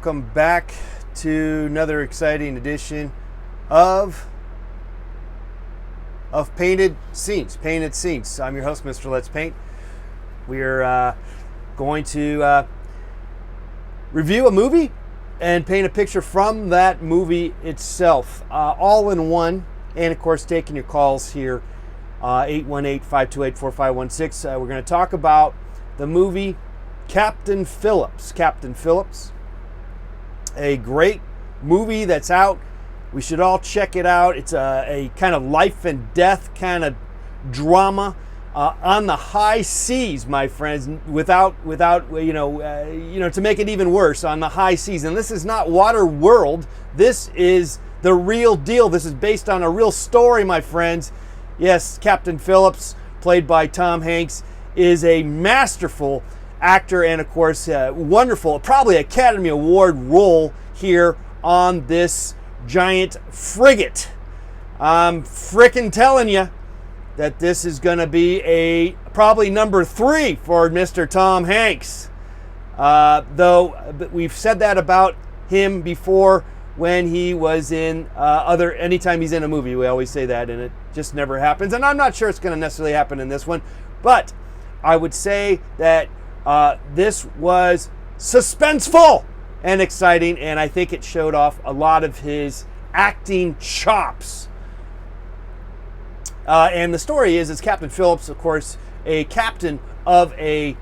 welcome back to another exciting edition of Painted Scenes. I'm your host, Mr. Let's Paint. We're going to review a movie and paint a picture from that movie itself, all in one. And of course, taking your calls here, 818-528-4516. We're going to talk about the movie Captain Phillips. A great movie that's out. We should all check it out. It's a kind of life and death kind of drama on the high seas, my friends. Without to make it even worse, on the high seas. And this is not Water World. This is the real deal. This is based on a real story, my friends. Yes, Captain Phillips, played by Tom Hanks, is a masterful actor and, of course, wonderful, probably Academy Award role here on this giant frigate. I'm frickin' telling you that this is going to be probably number 3 for Mr. Tom Hanks. Though we've said that about him before when he was in anytime he's in a movie, we always say that, and it just never happens. And I'm not sure it's going to necessarily happen in this one, but I would say that this was suspenseful and exciting, and I think it showed off a lot of his acting chops. And the story is Captain Phillips, of course, a captain of a...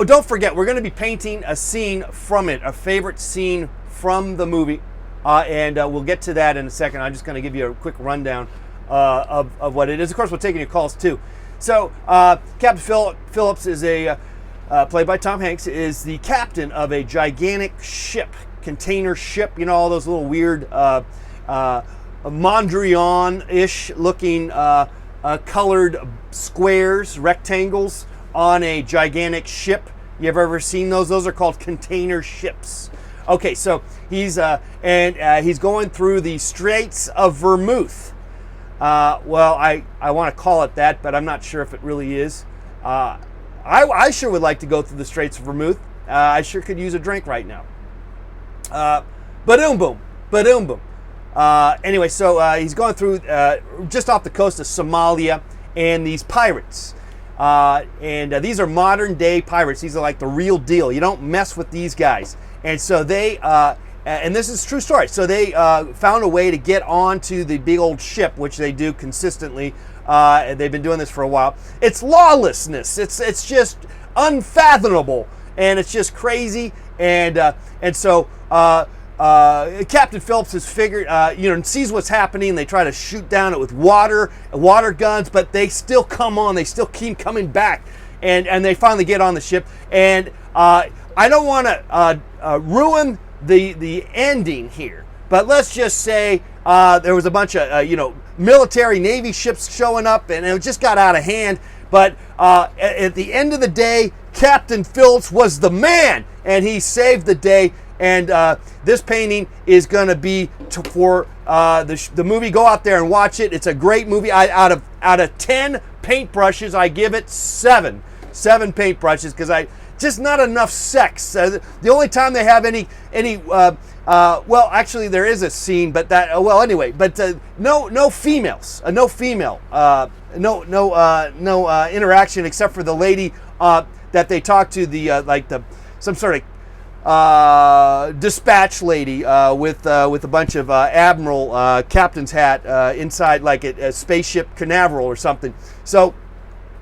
don't forget, we're going to be painting a scene from it, a favorite scene from the movie, and we'll get to that in a second. I'm just going to give you a quick rundown of what it is. Of course, we're taking your calls, too. So, Captain Phillips is played by Tom Hanks, is the captain of a gigantic ship, container ship. You know, all those little weird Mondrian-ish looking colored squares, rectangles on a gigantic ship. You ever seen those? Those are called container ships. Okay, so he's going through the Straits of Vermouth. Well, I want to call it that, but I'm not sure if it really is. I sure would like to go through the Straits of Vermouth. I sure could use a drink right now. Ba-doom boom. Anyway, so he's going through just off the coast of Somalia, and these pirates. And these are modern day pirates. These are like the real deal. You don't mess with these guys. And so they, and this is a true story. So they found a way to get onto the big old ship, which they do consistently. They've been doing this for a while. It's lawlessness. It's just unfathomable, and it's just crazy. And so Captain Phillips has figured, sees what's happening. They try to shoot down it with water guns, but they still come on. They still keep coming back, and they finally get on the ship. And I don't want to ruin the ending here, but let's just say there was a bunch of military Navy ships showing up, and it just got out of hand. But at the end of the day, Captain Phillips was the man, and he saved the day. And this painting is going to be for the movie. Go out there and watch it. It's a great movie. Out of 10 paintbrushes, I give it 7 paintbrushes, because just not enough sex. The only time they have any well, actually there is a scene, but anyway, but no females, no interaction except for the lady that they talk to, some sort of dispatch lady with a bunch of admiral captain's hat inside, like a spaceship Canaveral or something. So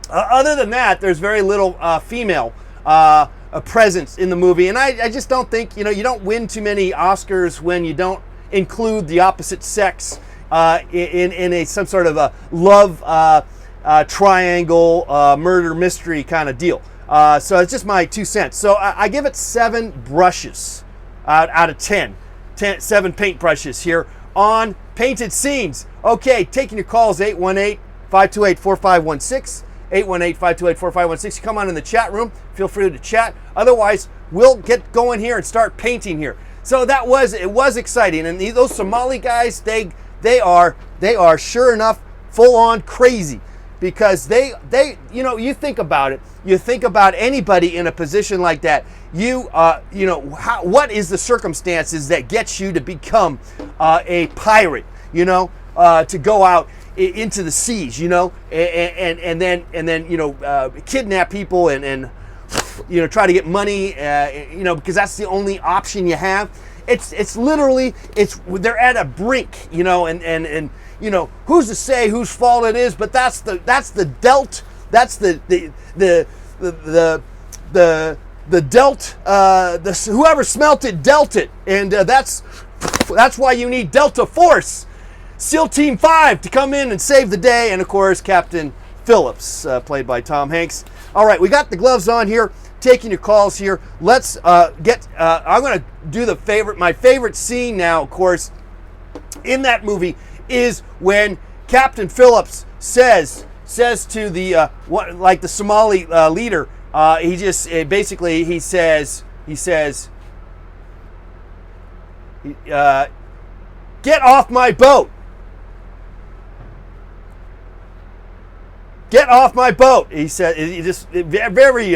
other than that, there's very little female a presence in the movie, and I just don't think, you don't win too many Oscars when you don't include the opposite sex in some sort of a love triangle murder mystery kind of deal. So it's just my 2 cents. So I give it 7 brushes out of 10. 7 paintbrushes here on Painted Scenes. Okay, taking your calls, 818-528-4516. 818-528-4516. You come on in the chat room. Feel free to chat. Otherwise, we'll get going here and start painting here. So it was exciting. And those Somali guys, they are sure enough full on crazy. because they you think about it. You think about anybody in a position like that. What is the circumstances that gets you to become a pirate? To go out into the seas, and then kidnap people and try to get money, because that's the only option you have. It's literally they're at a brink, and who's to say whose fault it is, but that's the dealt, whoever smelt it dealt it, and that's why you need Delta Force, SEAL Team 5 to come in and save the day, and of course Captain Phillips, played by Tom Hanks. All right, we got the gloves on here, taking your calls here. Let's get. I'm going to do my favorite scene now, of course, in that movie is when Captain Phillips says to the the Somali leader. He just basically he says, "Get off my boat! Get off my boat!" He said. He just very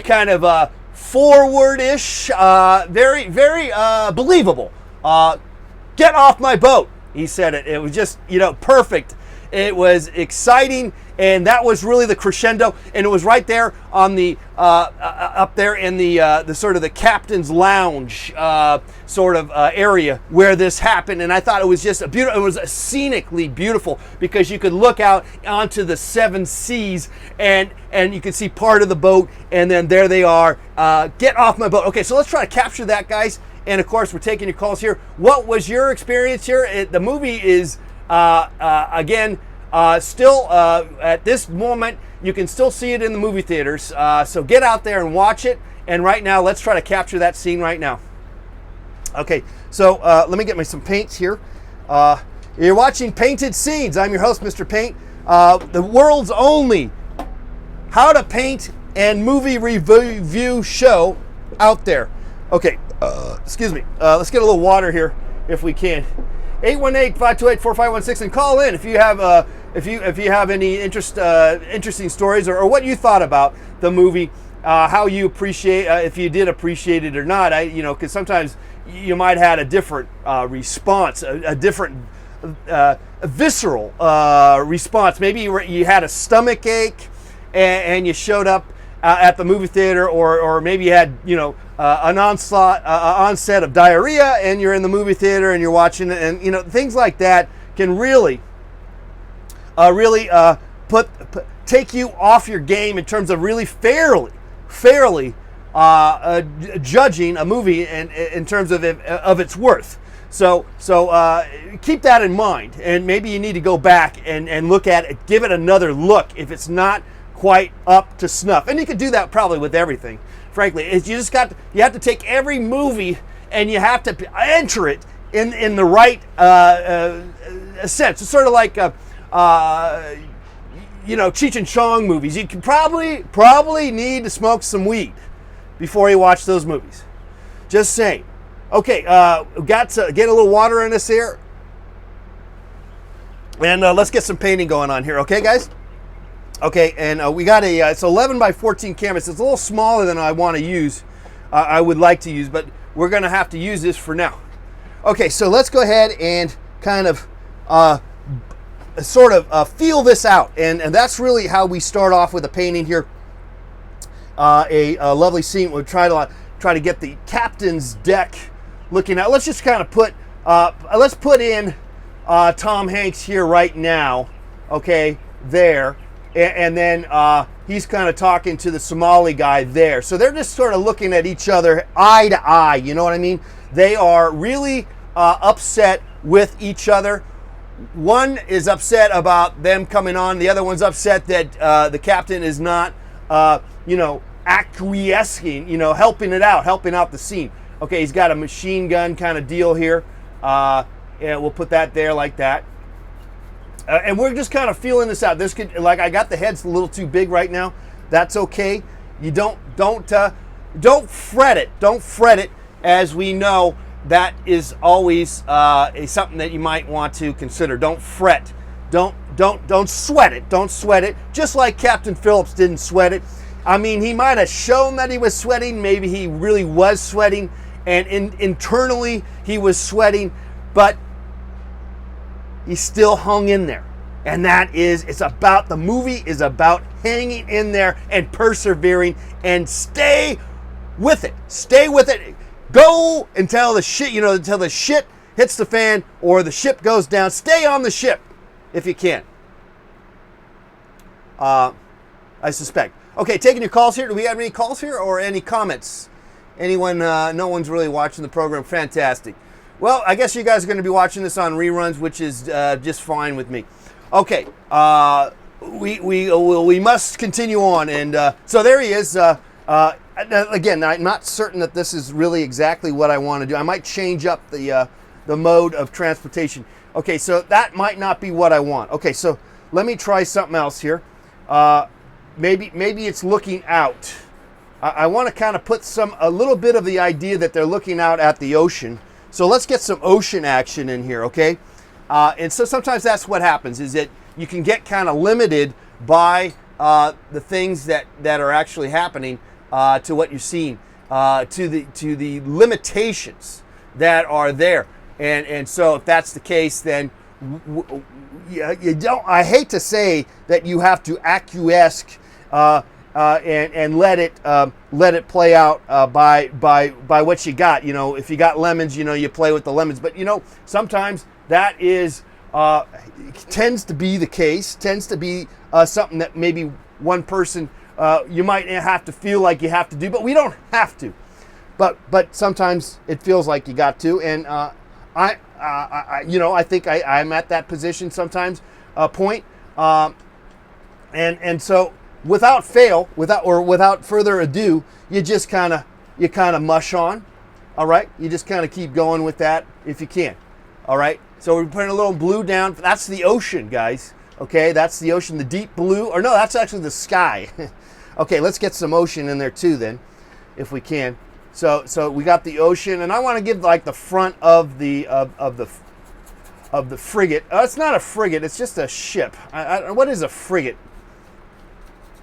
kind of forward-ish, very believable. Get off my boat! He said it. It was just perfect. It was exciting, and that was really the crescendo. And it was right there on the up there in the sort of the captain's lounge area where this happened. And I thought it was just a beautiful. It was scenically beautiful because you could look out onto the seven seas and you could see part of the boat. And then there they are. Get off my boat. Okay, so let's try to capture that, guys. And of course, we're taking your calls here. What was your experience here? The movie is, again, still at this moment, you can still see it in the movie theaters. So get out there and watch it. And right now, let's try to capture that scene right now. Okay, so let me get me some paints here. You're watching Painted Scenes. I'm your host, Mr. Paint. The world's only how to paint and movie review show out there. Okay. Excuse me. Let's get a little water here if we can. 818-528-4516 and call in if you have if you have any interesting stories or what you thought about the movie, how you appreciate if you did appreciate it or not. Because sometimes you might have had a different response, a different visceral response. Maybe you had a stomach ache and you showed up at the movie theater, or maybe you had an onset of diarrhea and you're in the movie theater and you're watching it, and things like that can really take you off your game in terms of really fairly judging a movie in terms of its worth. So keep that in mind, and maybe you need to go back and look at it, give it another look if it's not quite up to snuff. And you could do that probably with everything. Frankly, you have to take every movie and you have to enter it in the right sense. It's sort of like Cheech and Chong movies. You can probably need to smoke some weed before you watch those movies. Just saying. Okay, got to get a little water in this here, and let's get some painting going on here. Okay, guys. Okay, and we got it's 11 by 14 canvas. It's a little smaller than I want to use. I would like to use, but we're going to have to use this for now. Okay, so let's go ahead and kind of feel this out, and that's really how we start off with a painting here. A lovely scene. We'll try to get the captain's deck looking out. Let's just kind of put in Tom Hanks here right now. Okay, there. And then he's kind of talking to the Somali guy there. So they're just sort of looking at each other eye to eye. You know what I mean? They are really upset with each other. One is upset about them coming on. The other one's upset that the captain is not, acquiescing, helping out the scene. Okay, he's got a machine gun kind of deal here. And we'll put that there like that. And we're just kind of feeling this out. This could, I got the heads a little too big right now. That's okay. You don't fret it. Don't fret it. As we know, that is always something that you might want to consider. Don't fret. Don't don't sweat it. Don't sweat it. Just like Captain Phillips didn't sweat it. I mean, he might have shown that he was sweating. Maybe he really was sweating, and internally he was sweating, but he still hung in there. And the movie is about hanging in there and persevering and stay with it. Stay with it. Go until the shit hits the fan or the ship goes down. Stay on the ship if you can. I suspect. Okay, taking your calls here. Do we have any calls here or any comments? Anyone? No one's really watching the program. Fantastic. Well, I guess you guys are going to be watching this on reruns, which is just fine with me. Okay, we must continue on, and so there he is. Again, I'm not certain that this is really exactly what I want to do. I might change up the mode of transportation. Okay, so that might not be what I want. Okay, so let me try something else here. Maybe it's looking out. I want to kind of put a little bit of the idea that they're looking out at the ocean. So let's get some ocean action in here, okay? And so sometimes that's what happens, is that you can get kind of limited by the things that are actually happening to what you're seeing, to the limitations that are there. And so if that's the case, then you don't. I hate to say that you have to acquiesce and let it play out by what you got. You know, if you got lemons, you play with the lemons. But sometimes that is tends to be the case. Tends to be something that maybe one person you might have to feel like you have to do, but we don't have to. But sometimes it feels like you got to, and I think I'm at that position sometimes, point, and so without further ado, you just kind of mush on, all right. You just kind of keep going with that if you can, all right. So we're putting a little blue down. That's the ocean, guys. Okay, that's the ocean, the deep blue, or no, that's actually the sky. Okay, let's get some ocean in there too, then, if we can. So we got the ocean, and I want to give like the front of the frigate. It's not a frigate; it's just a ship. What is a frigate?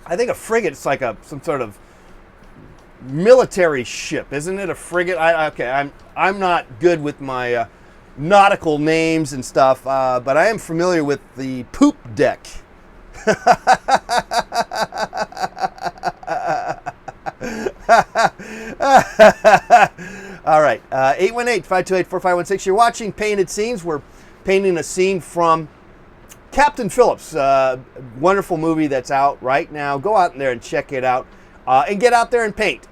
I think a frigate is like some sort of military ship, isn't it? A frigate. I'm not good with my nautical names and stuff, but I am familiar with the poop deck. All right, 818-528-4516. You're watching Painted Scenes. We're painting a scene from Captain Phillips, wonderful movie that's out right now. Go out there and check it out, and get out there and paint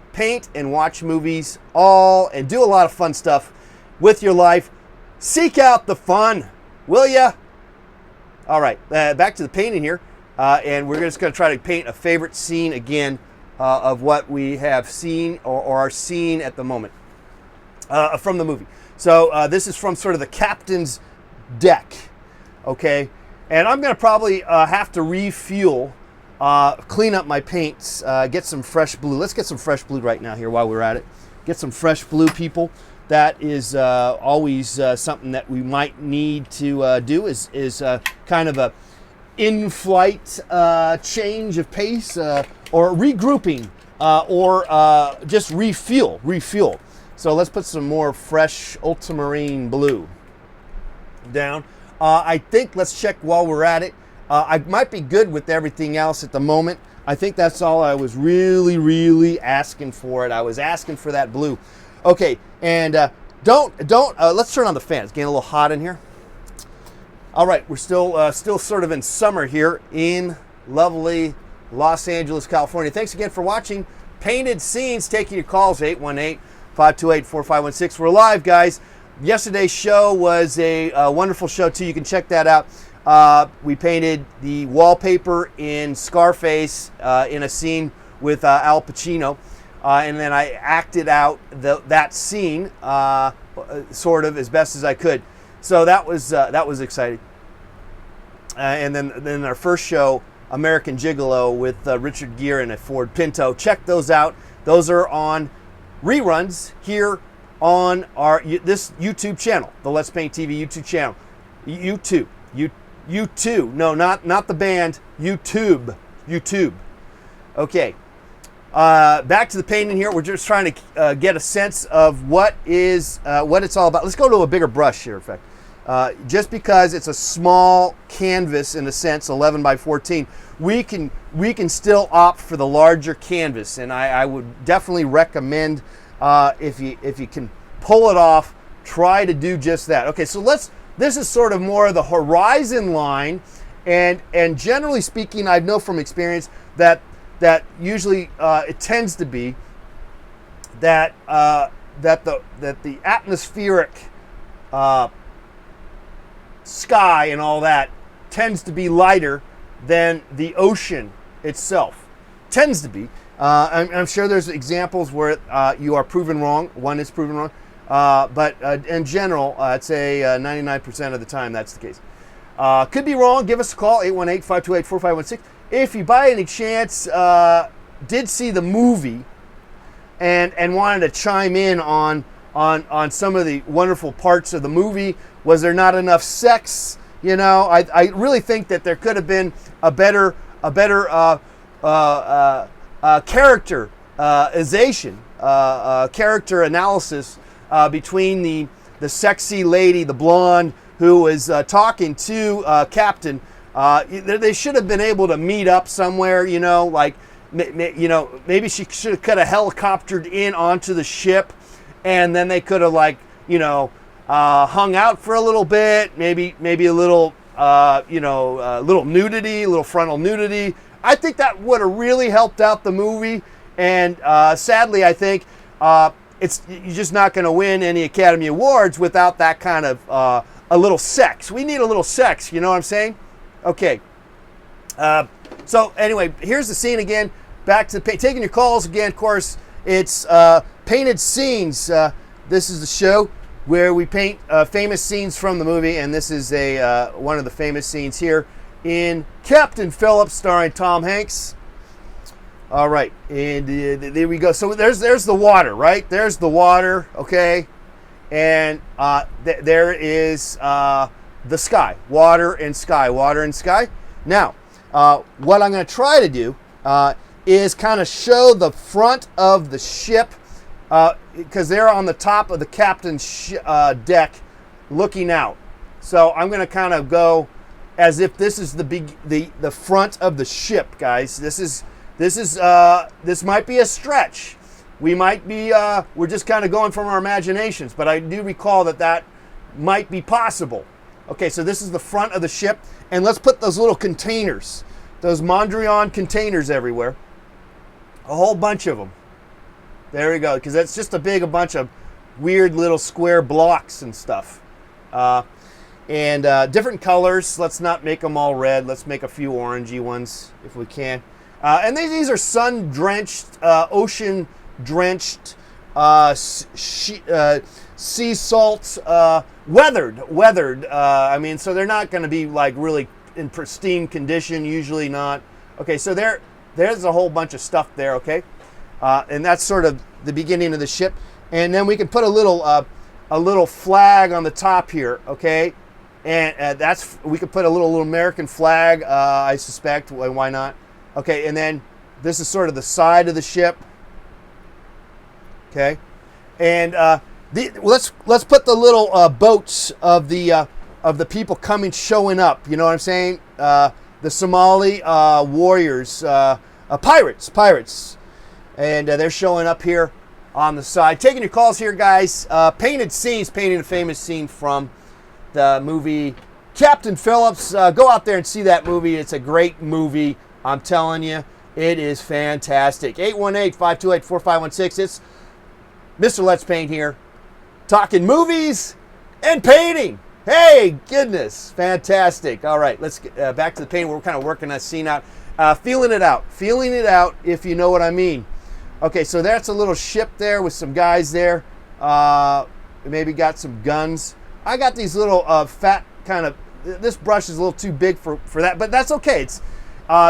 and watch movies, and do a lot of fun stuff with your life. Seek out the fun, will ya? All right, back to the painting here, and we're just going to try to paint a favorite scene again of what we have seen or are seeing at the moment from the movie. So this is from sort of the captain's deck, okay? And I'm going to probably have to refuel, clean up my paints, get some fresh blue. Let's get some fresh blue right now here while we're at it. Get some fresh blue, people. That is always something that we might need to do is kind of a in-flight change of pace or regrouping or just refuel. So let's put some more fresh ultramarine blue down. I think let's check while we're at it. I might be good with everything else at the moment. I think that's all I was really asking for. I was asking for that blue. Okay, and let's turn on the fan. It's getting a little hot in here. All right, we're still sort of in summer here in lovely Los Angeles, California. Thanks again for watching Painted Scenes. Taking your calls, 818-528-4516. We're live, guys. Yesterday's show was a wonderful show too. You can check that out. We painted the wallpaper in Scarface in a scene with Al Pacino. And then I acted out that scene sort of as best as I could. So that was exciting. And then our first show, American Gigolo, with Richard Gere and a Ford Pinto. Check those out. Those are on reruns here on this YouTube channel, the Let's Paint TV YouTube channel. U2. No, not the band. YouTube. YouTube. Okay. Back to the painting here. We're just trying to get a sense of what it's all about. Let's go to a bigger brush here, in fact. Just because it's a small canvas in a sense, 11 by 14, we can still opt for the larger canvas, and I would definitely recommend if you can pull it off, try to do just that. Okay, so this is sort of more of the horizon line, and generally speaking, I know from experience that usually it tends to be that the atmospheric sky and all that tends to be lighter than the ocean itself. Tends to be. I'm sure there's examples where you are proven wrong. One is proven wrong. But in general, I'd say 99% of the time that's the case. Could be wrong. Give us a call, 818-528-4516. If you by any chance did see the movie and wanted to chime in on some of the wonderful parts of the movie, was there not enough sex? You know, I really think that there could have been a better characterization, character analysis between the sexy lady, the blonde, who was talking to Captain. They should have been able to meet up somewhere, you know, like, maybe she should have could have helicoptered in onto the ship, and then they could have, like, hung out for a little bit, maybe a little, little nudity, a little frontal nudity. I think that would have really helped out the movie, and sadly, I think you're just not going to win any Academy Awards without that kind of a little sex. We need a little sex, you know what I'm saying? Okay. So anyway, here's the scene again. Back to taking your calls again. Of course, it's Painted Scenes. This is the show where we paint famous scenes from the movie, and this is one of the famous scenes here in Captain Phillips, starring Tom Hanks. All right, and there we go. So there's the water, right? There's the water, okay, and there is the sky, water and sky, water and sky. Now, what I'm going to try to do is kind of show the front of the ship, because they're on the top of the captain's deck looking out. So I'm going to kind of go as if this is the front of the ship, guys. This might be a stretch. We might be we're just kind of going from our imaginations, but I do recall that might be possible. Okay, so this is the front of the ship, and let's put those little containers, those Mondrian containers everywhere. A whole bunch of them. There we go, because that's just a bunch of weird little square blocks and stuff. And different colors. Let's not make them all red. Let's make a few orangey ones if we can. And these are sun-drenched, ocean-drenched, sea salt, weathered. I mean, so they're not going to be like really in pristine condition. Usually not. Okay, so there's a whole bunch of stuff there. Okay. And that's sort of the beginning of the ship, and then we can put a little flag on the top here, okay? And we could put a little American flag, I suspect. Why not? Okay, and then this is sort of the side of the ship, okay? And let's put the little boats of the people showing up. You know what I'm saying? The Somali warriors, pirates. And they're showing up here on the side. Taking your calls here, guys. Painted Scenes, painting a famous scene from the movie Captain Phillips. Go out there and see that movie. It's a great movie. I'm telling you, it is fantastic. 818-528-4516. It's Mr. Let's Paint here, talking movies and painting. Hey, goodness, fantastic. All right, let's get back to the painting. We're kind of working that scene out. Feeling it out, if you know what I mean. Okay, so that's a little ship there with some guys there. Maybe got some guns. I got these little fat kind of, this brush is a little too big for that, but that's okay. It's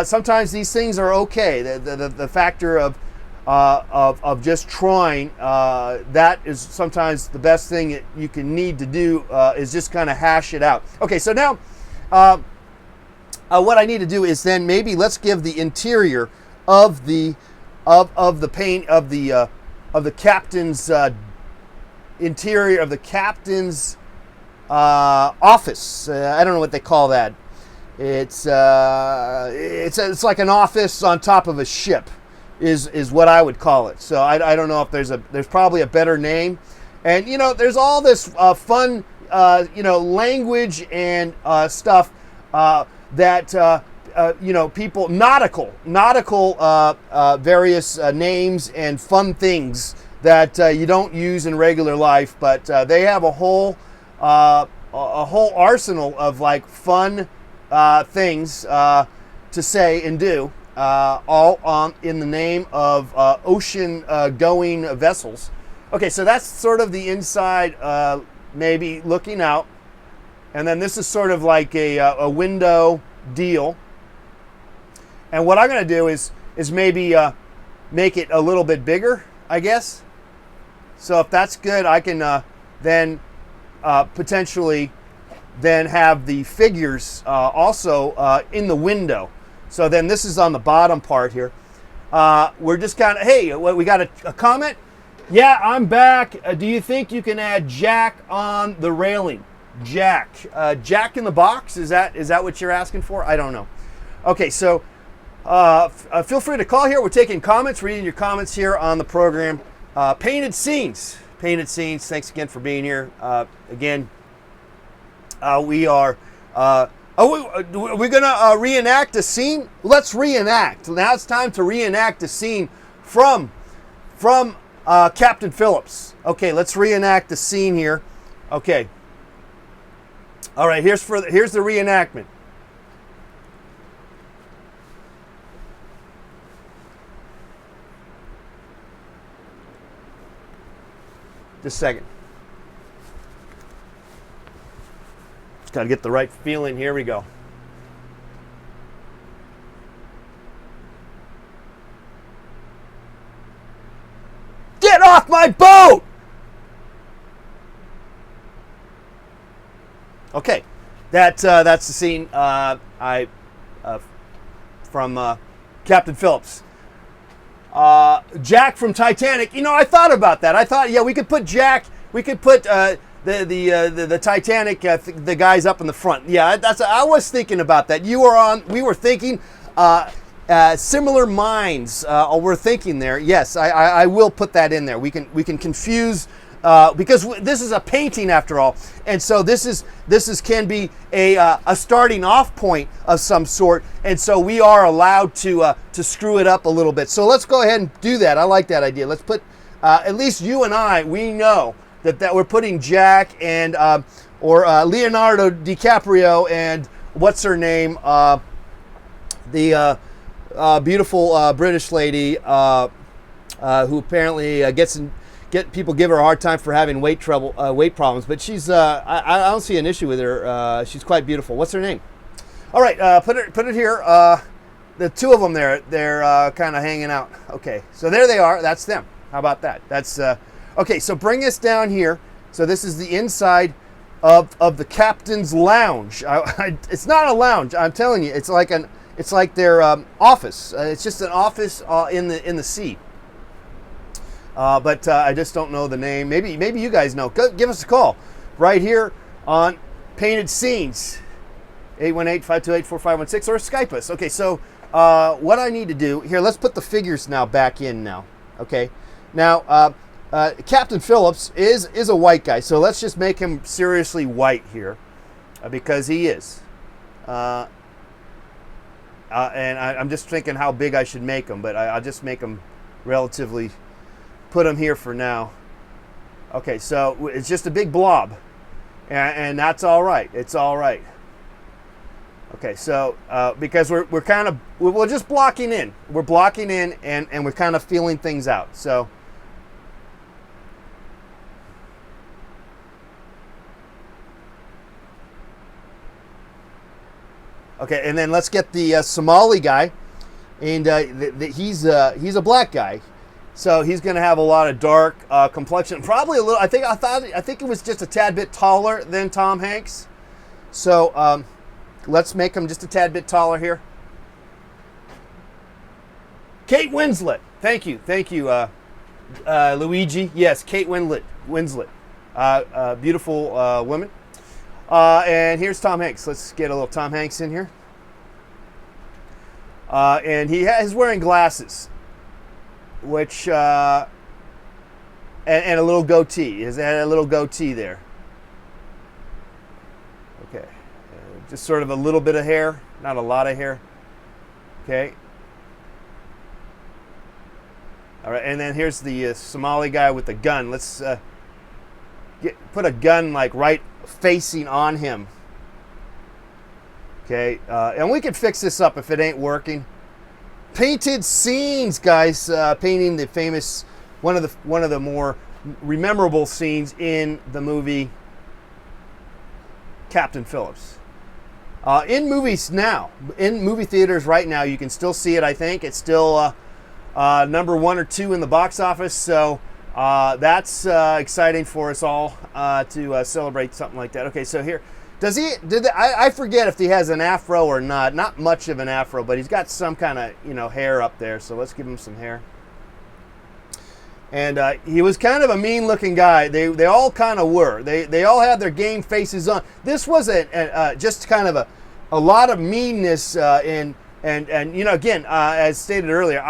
sometimes these things are okay. The factor of just trying, that is sometimes the best thing that you can need to do is just kind of hash it out. Okay, so now what I need to do is then maybe let's give the interior of the paint of the captain's interior of the captain's office. I don't know what they call that. It's like an office on top of a ship, is what I would call it. So I don't know if there's probably a better name. And there's all this fun language and stuff that people nautical various names and fun things that you don't use in regular life, but they have a whole arsenal of like fun things to say and do, all in the name of ocean going vessels. Okay, so that's sort of the inside, maybe looking out, and then this is sort of like a window deal. And what I'm going to do is maybe make it a little bit bigger, I guess. So if that's good, I can then potentially then have the figures also in the window. So then this is on the bottom part here. We're just kind of, hey, we got a comment? Yeah, I'm back. Do you think you can add Jack on the railing? Jack. Jack in the box? Is that what you're asking for? I don't know. Okay, so feel free to call here. We're taking comments, reading your comments here on the program. Painted Scenes. Painted Scenes. Thanks again for being here. Again, we are... we're going to reenact a scene? Let's reenact. Now it's time to reenact a scene from Captain Phillips. Okay, let's reenact the scene here. Okay. All right, here's the reenactment. Just a second. Just got to get the right feeling. Here we go. Get off my boat! Okay, that's the scene from Captain Phillips. Jack from Titanic. I thought about that. I thought, yeah, we could put Jack. We could put the Titanic the guys up in the front. Yeah, I was thinking about that. We were thinking. Similar minds we're thinking there. Yes, I will put that in there. We can confuse because this is a painting after all, and so this can be a starting off point of some sort, and so we are allowed to screw it up a little bit. So let's go ahead and do that. I like that idea. Let's put at least you and I. We know that we're putting Jack and or Leonardo DiCaprio and what's her name, the beautiful British lady who apparently people give her a hard time for having weight problems, but she's I don't see an issue with her. She's quite beautiful. What's her name? All right, put it here. The two of them there, they're kind of hanging out. Okay, so there they are. That's them. How about that? That's okay. So bring us down here. So this is the inside of the captain's lounge. It's not a lounge. I'm telling you, it's like their office. It's just an office in the sea. But I just don't know the name. Maybe you guys know. Give us a call right here on Painted Scenes, 818-528-4516, or Skype us. Okay, so what I need to do here, let's put the figures now back in now. Okay, now Captain Phillips is a white guy, so let's just make him seriously white here because he is. And I'm just thinking how big I should make him, but I'll just make him relatively, put him here for now. Okay, so it's just a big blob, and that's all right. It's all right. Okay, so because we're just blocking in. We're blocking in, and we're kind of feeling things out. So. Okay, and then let's get the Somali guy, and he's a black guy, so he's going to have a lot of dark complexion, probably a little. I think it was just a tad bit taller than Tom Hanks. So let's make him just a tad bit taller here. Kate Winslet. Thank you, Luigi. Yes, Kate Winslet. Beautiful woman. And here's Tom Hanks. Let's get a little Tom Hanks in here. And he's wearing glasses, which and a little goatee. He's had a little goatee there. Okay, just sort of a little bit of hair, not a lot of hair. Okay. All right, and then here's the Somali guy with the gun. Let's put a gun like right facing on him. Okay, and we can fix this up if it ain't working. Painted scenes, guys. Painting the famous one of the more memorable scenes in the movie Captain Phillips. In movies now, in movie theaters right now, you can still see it. I think it's still number 1 or 2 in the box office. So that's exciting for us all to celebrate something like that. Okay, so here. I forget if he has an afro or not. Not much of an afro, but he's got some kind of hair up there. So let's give him some hair. And he was kind of a mean-looking guy. They all kind of were. They all had their game faces on. This was just kind of a lot of meanness and again, as stated earlier,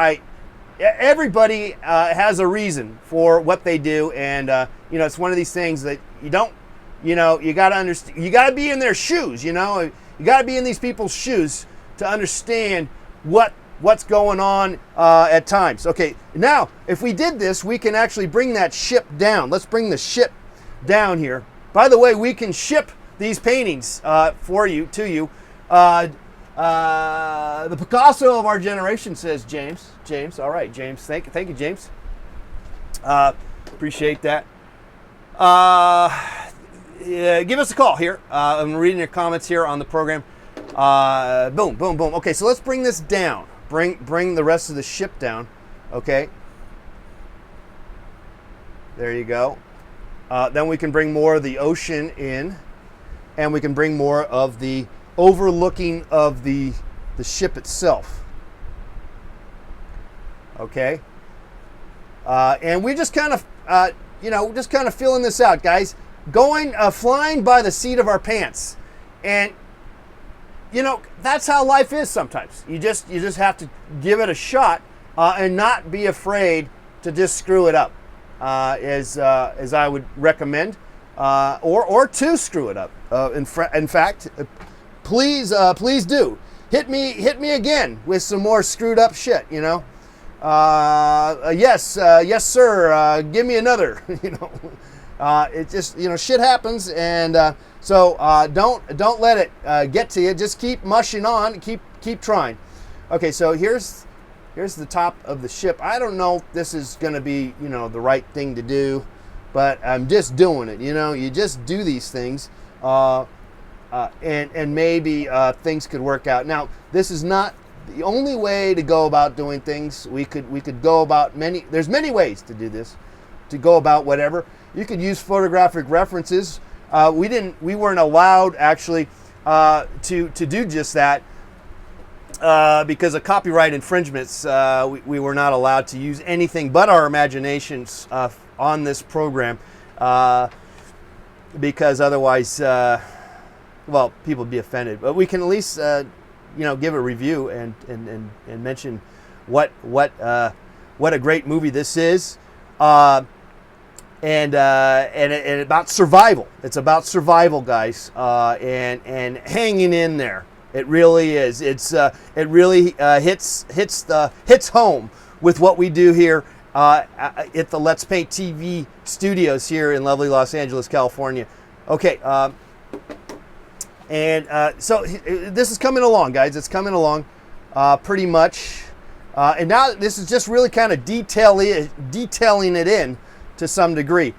everybody has a reason for what they do, and it's one of these things that you don't. You got to understand. You got to be in their shoes. You got to be in these people's shoes to understand what's going on at times. Okay, now if we did this, we can actually bring that ship down. Let's bring the ship down here. By the way, we can ship these paintings to you. The Picasso of our generation, says James. James, all right, James. Thank you, James. Appreciate that. Give us a call here. I'm reading your comments here on the program. Boom, boom, boom. Okay, so let's bring this down. Bring the rest of the ship down. Okay. There you go. Then we can bring more of the ocean in, and we can bring more of the overlooking of the ship itself. Okay. And we just kind of, just kind of feeling this out, guys. Flying by the seat of our pants. And, that's how life is sometimes. You just have to give it a shot and not be afraid to just screw it up, as I would recommend, or to screw it up. In fact, please do. Hit me again with some more screwed up shit, yes, sir, give me another, It just, shit happens, and so don't let it get to you. Just keep mushing on, keep trying. Okay, so here's the top of the ship. I don't know if this is going to be, the right thing to do, but I'm just doing it. You just do these things, and maybe things could work out. Now, this is not the only way to go about doing things. We could go about there's many ways to do this, to go about whatever. You could use photographic references. We weren't allowed actually to do just that because of copyright infringements. We were not allowed to use anything but our imaginations on this program because otherwise, people would be offended. But we can at least give a review and mention what a great movie this is. And about survival. It's about survival, guys, and hanging in there. It really is. It really hits home with what we do here at the Let's Paint TV studios here in lovely Los Angeles, California. Okay, so this is coming along, guys. It's coming along pretty much, and now this is just really kind of detailing it in to some degree.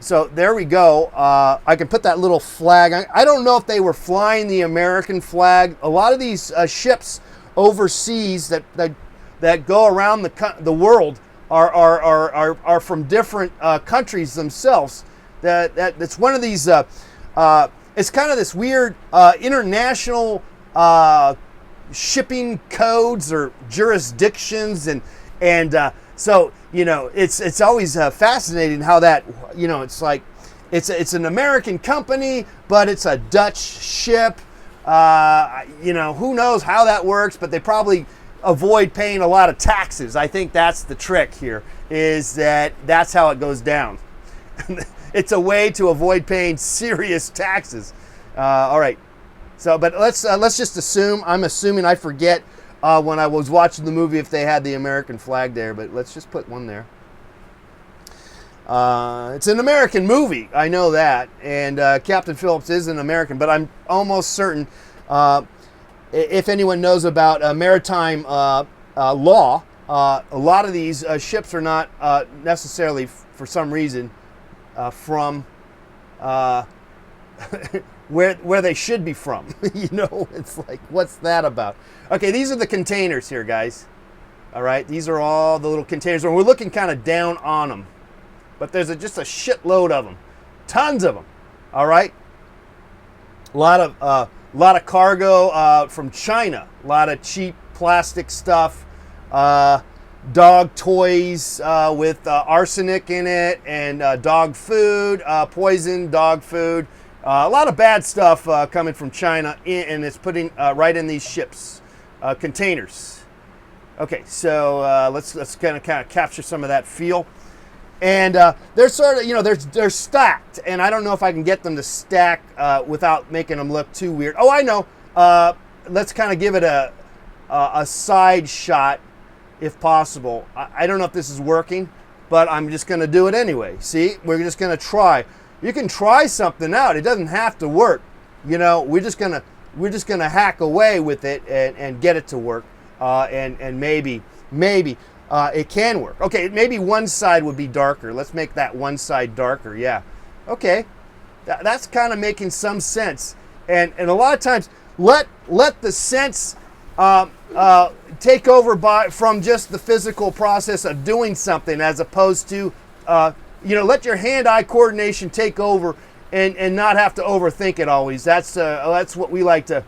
So there we go. I can put that little flag. I don't know if they were flying the American flag. A lot of these ships overseas that go around the world are from different countries themselves. That's one of these it's kind of this weird international shipping codes or jurisdictions, and so it's always fascinating how that it's like it's an American company, but it's a Dutch ship. Who knows how that works, but they probably avoid paying a lot of taxes. I think that's the trick here, is that's how it goes down. It's a way to avoid paying serious taxes. All right. So, but let's just assume. I'm assuming I forget when I was watching the movie if they had the American flag there, but let's just put one there. It's an American movie, I know that, and Captain Phillips is an American, but I'm almost certain, if anyone knows about maritime law, a lot of these ships are not necessarily, for some reason, from where they should be from. It's like, what's that about? Okay, these are the containers here, guys. All right, these are all the little containers, and we're looking kind of down on them. But there's just a shitload of them, tons of them. All right, a lot of cargo from China, a lot of cheap plastic stuff, dog toys with arsenic in it, and dog food, poison dog food. A lot of bad stuff coming from China, and it's putting right in these ships, containers. Okay, so let's kind of capture some of that feel. And they're sort of, they're stacked, and I don't know if I can get them to stack without making them look too weird. Oh, I know. Let's kind of give it a side shot, if possible. I don't know if this is working, but I'm just going to do it anyway. See, we're just going to try. You can try something out. It doesn't have to work. We're just gonna hack away with it and get it to work, and maybe. It can work. Okay, maybe one side would be darker. Let's make that one side darker. Yeah. Okay. That's kind of making some sense. And a lot of times, let the sense take over from just the physical process of doing something, as opposed to let your hand-eye coordination take over and not have to overthink it always. That's what we like to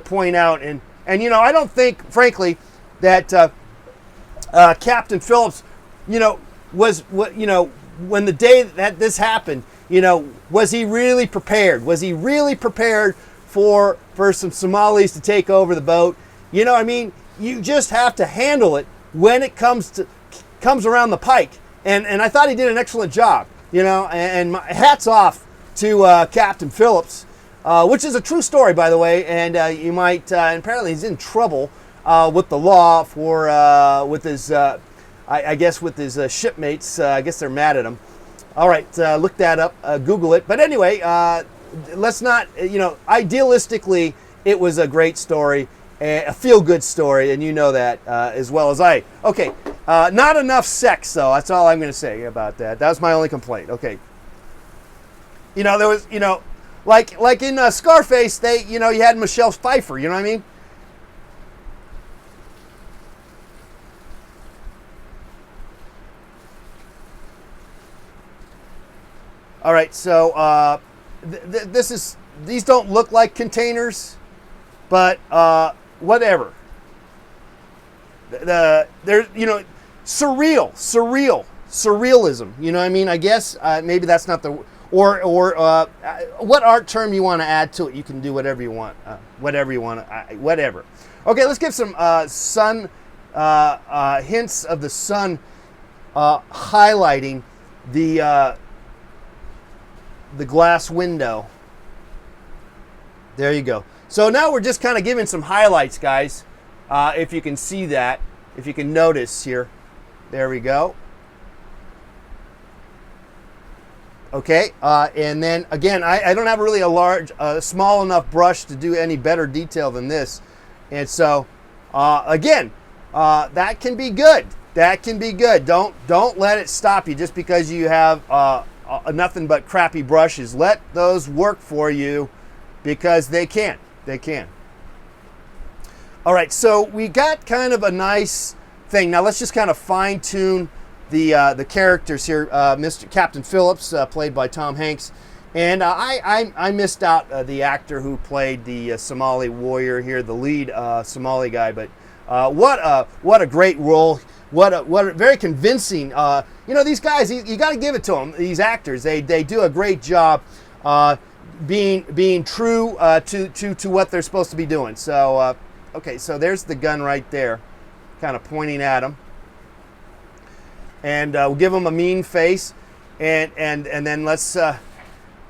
point out. And I don't think, frankly, that Captain Phillips, was when the day that this happened, was he really prepared? Was he really prepared for some Somalis to take over the boat? You just have to handle it when it comes around the pike. And I thought he did an excellent job, and my hats off to Captain Phillips, which is a true story, by the way. And you might, and apparently he's in trouble with the law with his, I guess with his shipmates. I guess they're mad at him. All right, look that up, Google it. But anyway, let's not, idealistically, it was a great story, a feel-good story, and you know that as well as I. Okay, not enough sex, though. That's all I'm going to say about that. That was my only complaint. Okay. There was, like in Scarface, you had Michelle Pfeiffer. You know what I mean? All right, so these don't look like containers, but whatever. There's surrealism. You know what I mean? I guess maybe that's not the or what art term you want to add to it. You can do whatever you want, whatever. Okay, let's give some sun hints of the sun highlighting the glass window. There you go. So now we're just kind of giving some highlights, guys. If you can see that, if you can notice here. There we go. Okay, and then again, I don't have really a small enough brush to do any better detail than this. And so, again, that can be good. That can be good. Don't let it stop you just because you have nothing but crappy brushes. Let those work for you, because they can. They can. All right, so we got kind of a nice thing. Now let's just kind of fine tune the characters here. Mr. Captain Phillips, played by Tom Hanks, And I missed out the actor who played the Somali warrior here, the lead Somali guy. But what a great role! What a very convincing. These guys, you got to give it to them. These actors, they do a great job being true to what they're supposed to be doing. So okay, so there's the gun right there, kind of pointing at him, and we'll give him a mean face, and then let's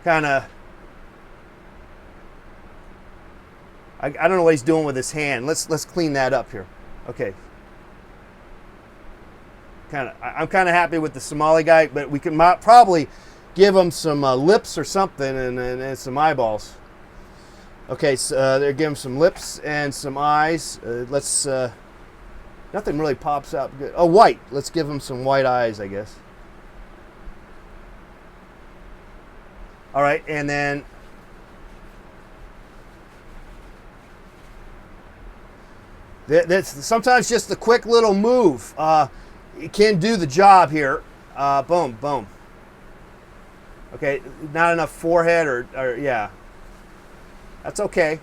kind of. I don't know what he's doing with his hand. Let's clean that up here. Okay. I'm kind of happy with the Somali guy, but we can probably give him some lips or something and some eyeballs. Okay, so they're giving some lips and some eyes. Let's. Nothing really pops out good. Oh, white. Let's give him some white eyes, I guess. All right, and then. That's sometimes just a quick little move. It can do the job here. Boom, boom. Okay, not enough forehead or yeah. That's okay.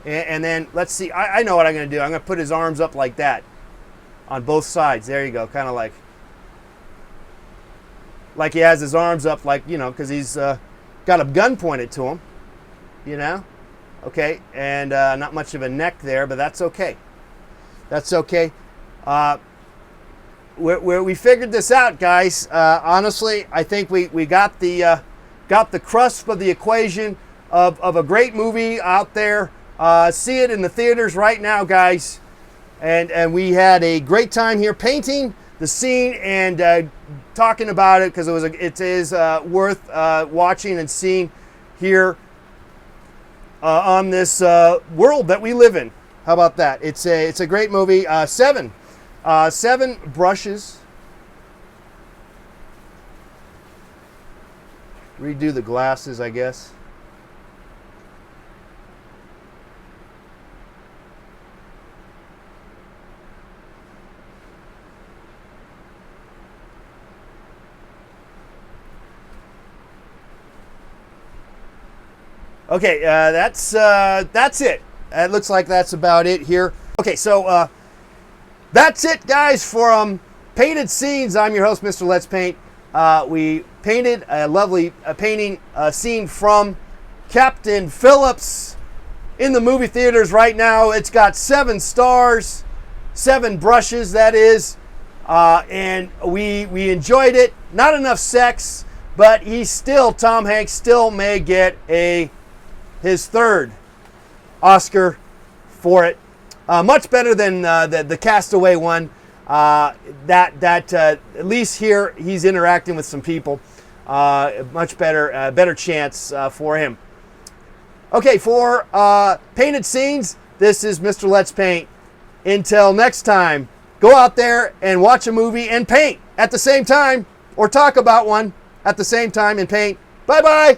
And then let's see. I know what I'm going to do. I'm going to put his arms up like that on both sides. There you go. Kind of like he has his arms up, like, because he's got a gun pointed to him, Okay, and not much of a neck there, but that's okay. That's okay. We figured this out, guys. Honestly, I think we got the crust of the equation of a great movie out there. See it in the theaters right now, guys. And we had a great time here painting the scene and talking about it, because it is worth watching and seeing here on this world that we live in. How about that? It's a great movie. 7 brushes. Redo the glasses, I guess. Okay, that's it. It looks like that's about it here. Okay, so that's it, guys, for Painted Scenes. I'm your host, Mr. Let's Paint. We painted a lovely painting scene from Captain Phillips in the movie theaters right now. It's got 7 stars, 7 brushes, that is, and we enjoyed it. Not enough sex, but Tom Hanks still may get his 3rd Oscar for it. Much better than the Castaway one. At least here he's interacting with some people. Much better chance for him. Okay, for Painted Scenes, this is Mr. Let's Paint. Until next time, go out there and watch a movie and paint at the same time, or talk about one at the same time and paint. Bye-bye.